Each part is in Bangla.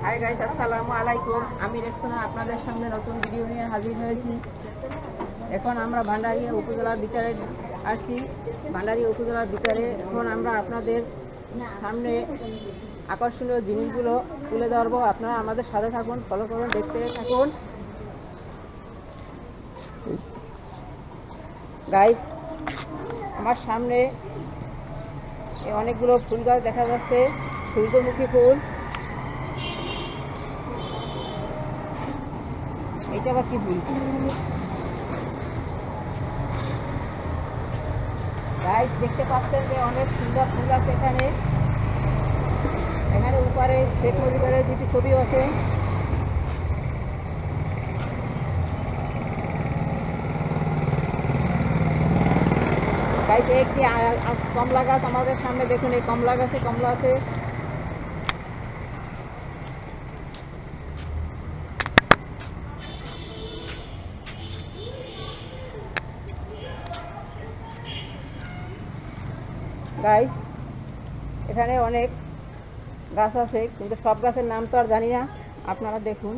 হাই গাইস, আসসালামু আলাইকুম। আমি রেক্সোনা আপনাদের সামনে নতুন ভিডিও নিয়ে হাজির হয়েছি। এখন আমরা ভান্ডারিয়া উপজেলার ভিতরে আসছি। ভান্ডারিয়া উপজেলার ভিতরে এখন আমরা আপনাদের সামনে আকর্ষণীয় জিনিসগুলো তুলে ধরবো। আপনারা আমাদের সাথে থাকুন, ফলো করুন, দেখতে থাকুন। গাইস, আমার সামনে অনেকগুলো ফুল গাছ দেখা যাচ্ছে, সূর্যমুখী ফুল। এটা আবার কি ফুল? গাইস, দেখতে পাচ্ছেন যে অনেক সুন্দর ফুল আছে এখানে। এখানে উপরে শেখ মুজিবের দুটি ছবি আছে। গাইস, একটি কমলা গাছ আমাদের সামনে দেখুন। এই কমলা গাছে কমলা আছে। গাইস, এখানে অনেক গাছ আছে, কিন্তু সব গাছের নাম তো আর জানি না, আপনারা দেখুন।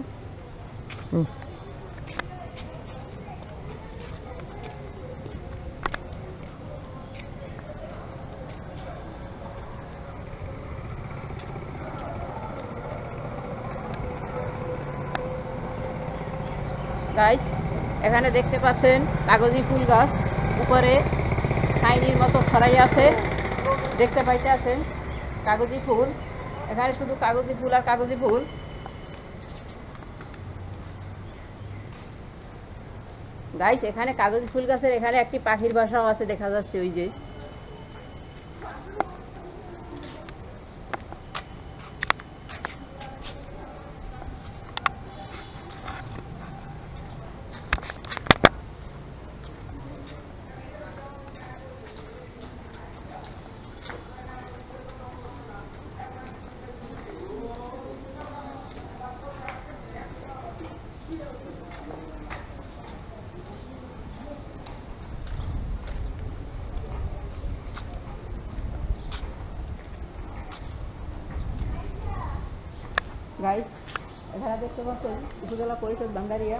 গাইস, এখানে দেখতে পাচ্ছেন কাগজি ফুল গাছ, উপরে ছাইনির মতো ছড়াই আছে, দেখতে পাইতে আছেন কাগজি ফুল। এখানে শুধু কাগজি ফুল আর কাগজি ফুল। গাইস, এখানে কাগজি ফুল গাছের এখানে একটি পাখির বাসাও আছে, দেখা যাচ্ছে ওই যে। গাইস, এখানে দেখতে পাচ্ছেন উপজেলা পরিষদ ভান্ডারিয়া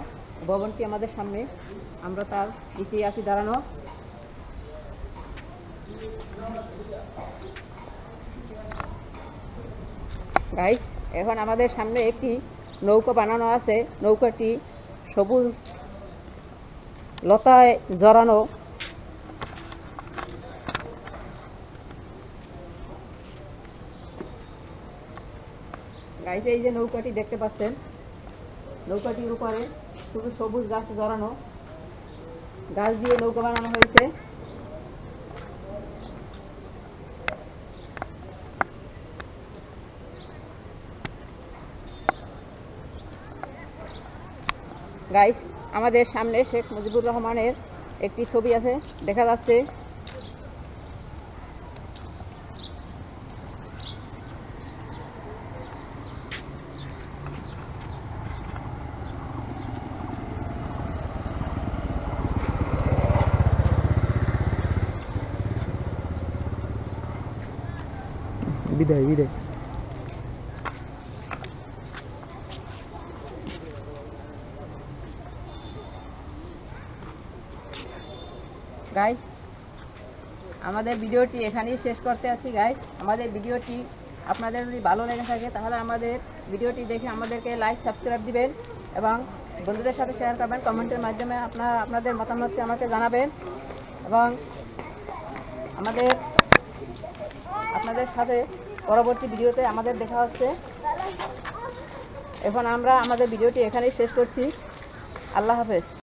ভবনটি আমাদের সামনে। আমরা তার পিছিয়ে আছি দাঁড়ানো। গাইস, এখন আমাদের সামনে একটি নৌকা বানানো আছে। নৌকাটি সবুজ লতায় জড়ানো। গাইস, এই যে নৌকাটি দেখতে পাচ্ছেন, নৌকাটির উপরে শুধু সবুজ গাছ জড়ানো, গাছ দিয়ে নৌকা বানানো হয়েছে। গাইস, আমাদের সামনে শেখ মুজিবুর রহমানের একটি ছবি আছে, দেখা যাচ্ছে। বিদায় বিদায়। গাইস, আমাদের ভিডিওটি এখানেই শেষ করতে আছি। গাইস, আমাদের ভিডিওটি আপনাদের যদি ভালো লেগে থাকে তাহলে আমাদের ভিডিওটি দেখে আমাদেরকে লাইক সাবস্ক্রাইব দিবেন এবং বন্ধুদের সাথে শেয়ার করবেন। কমেন্টের মাধ্যমে আপনাদের মতামতটি আমাকে জানাবেন এবং আপনাদের সাথে পরবর্তী ভিডিওতে আমাদের দেখা হচ্ছে। এখন আমরা আমাদের ভিডিওটি এখানেই শেষ করছি। আল্লাহ হাফেজ।